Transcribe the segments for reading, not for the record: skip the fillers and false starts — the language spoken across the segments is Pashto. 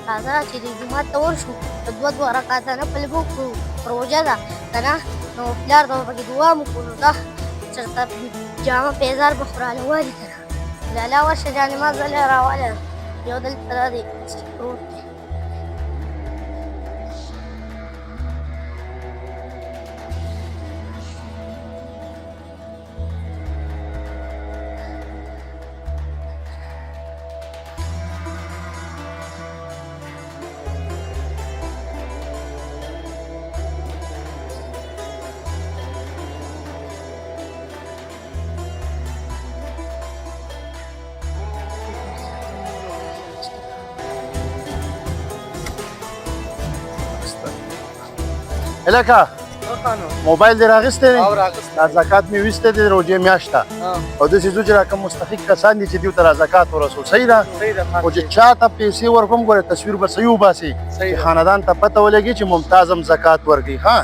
راځه چې د جومات ته ورشو د دوه رکعاته نفل به وکړو روژه ده که نه نو پلار ته به پکې دعا مو کړو ده چېرته جامه پیزار به خو رالوالي که نه لالا ورشه جانماز ولې راواله یو دلته دا دی پروت دی الکه موبایل دې راغستی دی او راغستی دا زکات مې ویستی دی د روژې میاشت ته او داسې ځو چې را کوم مستحق کسان دي چې دوی ته را زکات ورسو صحیح ده خو چې چا ته پیسې ورکوم ګوره تصویر به صحیح وباسي چې خاندان ته پته ولګي چې ممتاز هم زکات ورکوي ها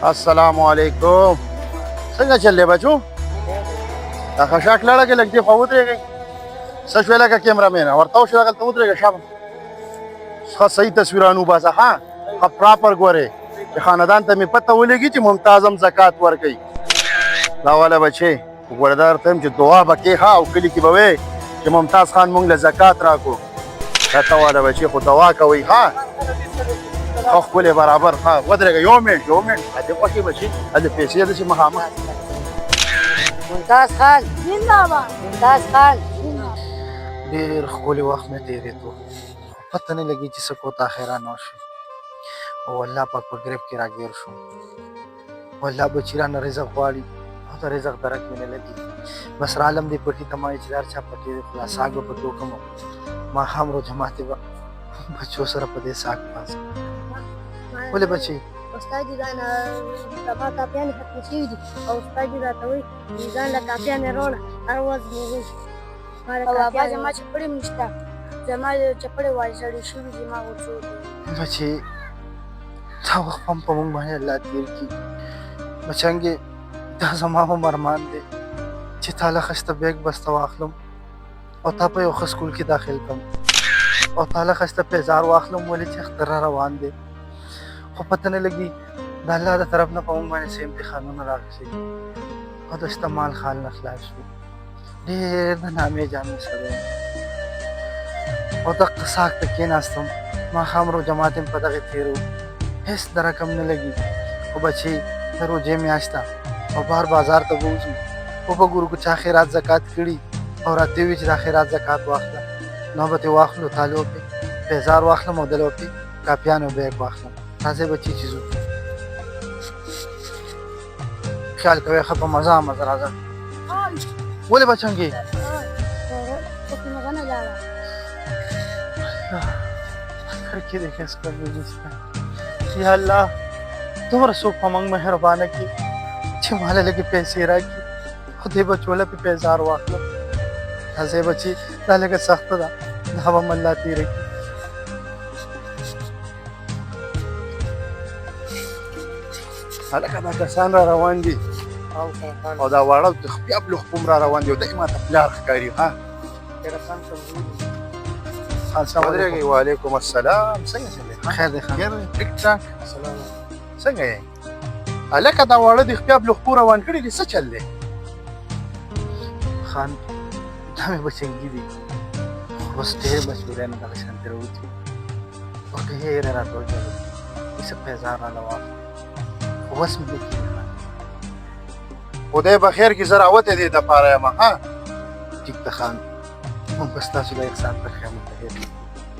السلام علیکم څنګه چل دی بچو دا خشاک لړه کې لږ دې خوا ودرېږئ څه شوې لکه کیمرامین ورته وشو دغلته ودرېږه شابه ښه صحیح تصویران وباسه ښه ښه پراپر ګورې چې خاندان ته مې پته ولګي چې ممتاز هم زکات ورکوي دا والا بچې ګوره دا درته یم چې دعا به کې ښه او کلي کې به وې چې ممتاز خان مونږ له زکات راکړو دا ته والا بچې خو دعا کوئ ښه ښه ښکلې برابر ښه ودرېږه یو منټ دې خوښې بچي هلته پیسې داسې مخامخ ممتاز خان زنده‌باد ممتاز خان ډېر ښکلی وخت مې تېرېدو پته نه لګي چې څه کوته خیران وشي او الله پاک په ګریب کې راګیر شو او الله بچي رانه رزق غواړي او د رزق درک مې نه لګي بس رالم دې پټي ته ما چې هر چا پټي دی خلاصاک به پکې وکړم ماښام روژه ماتې به بچو سره په دې ساک پاس ولې بچي استاد دې دا نه سبا کاپیانې ختمې شوي دي او استاد دې راته وایي چې ځان له کاپیانې راوړه هر ورځ مې او بابا زما چپړې هم نشته زما چپړې والسړې شوي دي ما وڅو بچي دا وخت هم په موږ باندې الله تېر کړي بچنګې دا زما هم ارمان دی چې تا له ښایسته بیګ بسته واخلم او تا په یو ښه سکول کې داخل کړم او تا له ښایسته پیزار واخلم ولې چې اختر را روان دی خو پته نه لګي د الله د طرف نه په موږ باندې څه امتحانونه راغلي او د استعمال خال نه خلاص شو ډېر د نامې جامې سره او دقه ساک ته کېناستم ماښام روژه ماتې مې په دغې تېر و هېڅ د رقم نه لګي خو بچې د روژې میاشت ده او بهر بازار ته به وځو وبه ګورو که چا خیرات زکات کړي او راته وي چې دا خیرات زکات واخله نو به ترې واخلو تالو پې پیزار واخلم او دلو پې کاپیان او بیګ واخلم راځئ بچي چې ځو خیال کوئ ښه په مزه راځه ولې بچنګې خیر کې دې ښایست کړی یا الله دومره څوک په موږ مهربانه کړي چې ماله لږې پیسې راکړي خو دې بچو له پې پیزار واخلم راځئ بچي دا لږه سخته ده دا به م الله تېره کړي هلکه دا کسان را روان دي او دا واړه بیا بلوخ را روان دي او دای ماته پلار ښکاري ها خان صاحب ودرېږئ وعلیکم السلام څنګه چلې خیر دی خان خیر دی ټیک ټاک څنګه یې هلکه دا واړه دي بیا بلوخ روان کړي دي څه چل دی خان دا مې بچنګي دي خو اوس ډېر مجبوریانو دغه شانتې راوتي او ډېره راته وجړل څه پیزار راله واخلم خو اوس مې نه کېږي خدای به خیر کړي زه راوتی دې دپاره یم ها ټیک ده خان موږ به ستاسو د احسان په خیال متحد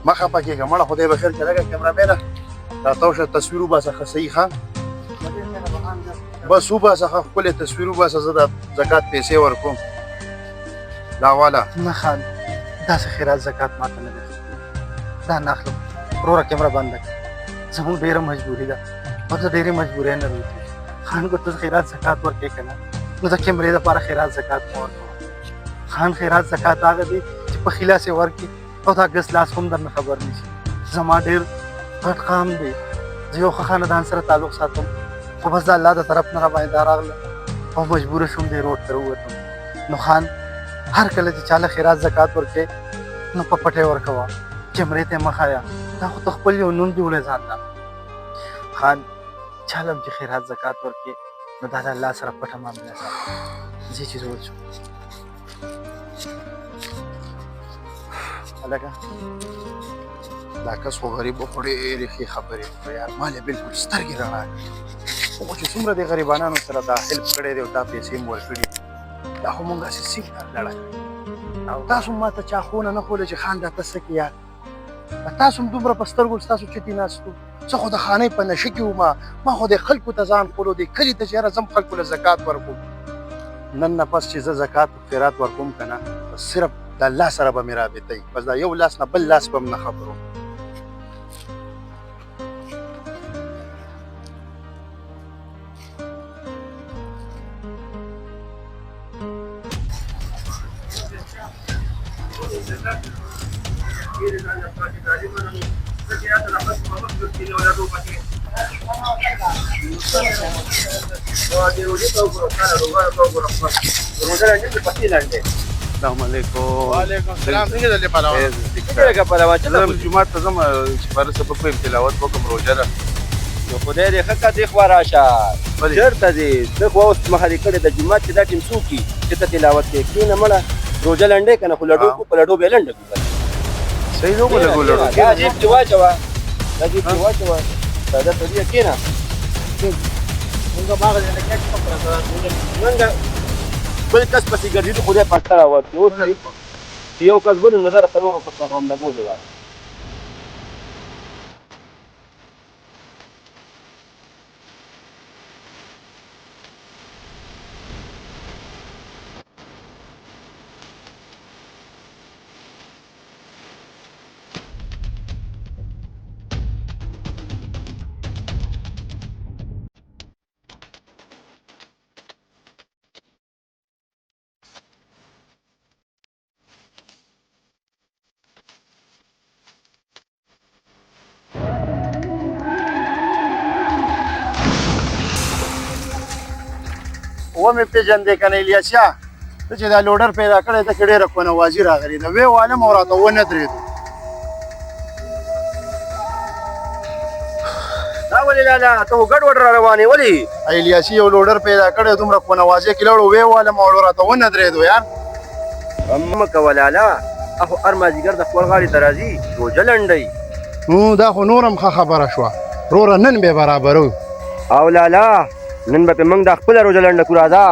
مه خفه کېږه مړه خدای به خیر کړي لږه کیمرامینه راته وشه تصویر وباسه ښه صحیح ښه بس وباسه ښه ښکلې تصویر وباسه زه د زکات پیسې ورکوم دا والا نه خان داسې خیرات زکات ماته نه درکوي دا نه اخلم وروره کیمره بنده کړه زموږ ډېره مجبوري ده او د ډېرې مجبورۍ نه راوتي خان که ته خیرات زکات ورکوې که نه نو د کیمرې دپاره خیرات زکات مه ورکوه خان خیرات زکات هغه دی چې په خلاص یې ورکړي او دا ګس لاس هم درنه خبر نشي. زما ډېر غټ قام دی، زه یو ښه خاندان سره تعلق ساتم، خو بس د الله د طرف نه راباندې دا راغله او مجبوره شوم دې روډ ته ووتم. نو خان هر کله چې چاله خیرات زکات ورکړې نو په پټې ورکوه، کیمرې ته مه ښایه، دا خو ته خپل یو نوم جوړې ځان ته. خان چاله هم چې خیرات زکات ورکړې نو دا د الله سره پټه معامله ساتي. ځې چې روډ شو هلکه دا کس خو غریب خو ډېرې ښې خبرې وکړې یار، ما یې بلکل سترګې رڼا کړې. خو چې څومره د غریبانو سره دا هیلپ کړی دی او دا پیسې مو ورکړي دا خو مونږ هسې سیند ته لړه کړې او تاسو ما ته چا خونه نه ښوله چې خان دا ته څه کې یار، تاسو هم دومره په سترګو ستاسو چټي ناست وو. څه خو د خانۍ په نشه کې وم، ما خو د خلکو ته ځان ښولو، د کلي ته چې یاره زه هم خلکو له زکات ورکوم. نن نه پس چې زه زکات او خیرات ورکوم که نه بس صرف د الله سره به مې رابطوي، بس دا یو لاس نه بل لاس به م نه خبروم. السلام علیکم. وعلیکم السلام. څنګه دلې پلاوه؟ څنګه پلاوه چې زه جومات ته ځم چې پر سبب کوم تلاوت وکړم، روژه ده. نو خدای دې ښه کړه دې خوا راشه. چېرته ځې؟ زه خو اوس مخالي کړې د جومات چې دا ټیم څوک کي چې ته تلاوت کوې؟ کښېنه مړه، روژه لنډۍ که نه خو لډو کو په لډو به یې لنډه کړو. صحیح نه ولګو لړو. دا جیب کې واچوه، دا جیب کې واچوه، ساده سړیه کښېنه. مونږ باغ دې نه کېږي خبره ده، مونږ بل کس پسې ګرځي ته خدای پاک ته راوړي. اوس یو کس بل نظر څلورو کسو هم لګولې وه. ومې پېژندې که نه الیاسیا، ته چې دا لوډر پیدا کړی ته کې ډېره کونوازي راغلې ده، ویې والم او راته ونه درېدو. دا ولې لالا ته خو ګډ وډ را روانې ولې؟ الیاسي یو لوډر پیدا کړی دومره کونوازۍ کې لاړو، ویې والم او راته ونه درېدو یار. مه کوه لالا، اخو هر مازدیګر د خپل غاړې ته راځي، روژه لنډوي. دا خو نور هم ښه خبره شوه، وروره نن بې برابرو. او لالا نن به پې موږ دا خپله روژه لنډه کړو، راځه.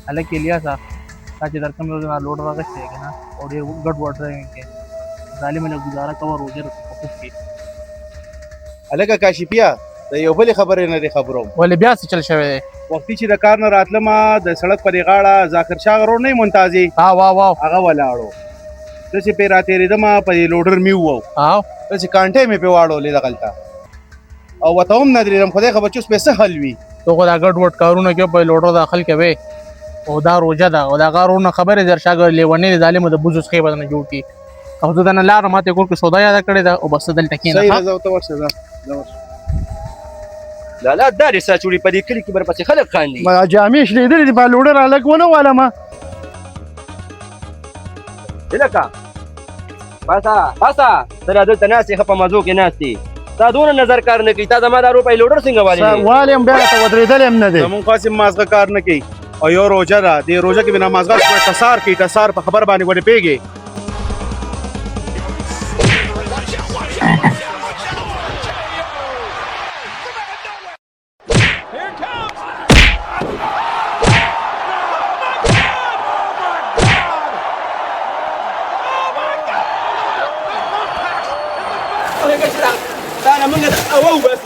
هلک الیاسه تا چې در کوم یو ځل لوډ راغستی یې که نه او ډېر ګډ وډ ډرایوینګ کوې، ظالمه لږ ګزاره کوه روژه په خوب کې. هلکه کاشفیه د یو بلې خبرې نه دې خبروم. ولې بیا څه چل شوی دی؟ وختي چې د کار نه راتلمه د سړک په دې غاړه ذاکر شاه روډ نه منتازي واو هغه ولاړو، زه چې پرې راتېرېدم په دې لوډر مې ووو، زه چې کانټې مې پرې واړولې دغلته او ورته هم نه درېدم، خدای خبر چې اوس پې څه حل وي. ته خو دا ګډ وډ کارونه کوې په لوډر داخل کوې او دا روژه ده او د هغه روډ نه خبرې در شاګه لیونۍ د ظالمو د بوزو څخې به نه جوړ کړي. او زه دنه لاره ماته کور کې سودا یاده کړې ده او بس ته دلته کښېنه. صحیح ده، ته ورشه ځه ورشه. لالا دا رسا چوړي په دې کلي کې برپسې خلک خاندي. جامې شلېدلې دي، په لوډر هلک ونه والمه. هلکه پاسه پاسه، ته را دلته ناست یې، ښه په مزو کې ناست یې، تا دونه نظر کار نه کوي، تا زما دا روپۍ لوډر څنګه والې؟ والیم بیا راته ودرېدلی هم نه دی. زمونږ خاص مازغه کار نه کوي او یو روژه ده، دې روژه کې به نامازغه ټسار کوي، ټسار په خبر باندې ګوډې پېږي. دا نه موږ او بس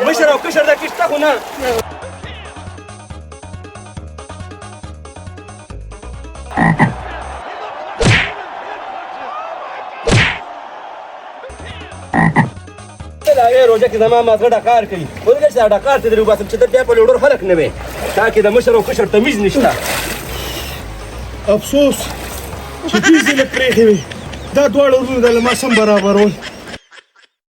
مشر او کشر دا کشته خو نه. هغې روژه کې زما مازغه ډکار کوي ورګه چې دا ډکار ته درې وباسم چې ته بیا په لوډر خلک نه وې تا کې د مشر او کشر تمیز نشته افسوس چې دې ځله پرېښې وې دا دواړه ورونه د له ما سم برابرول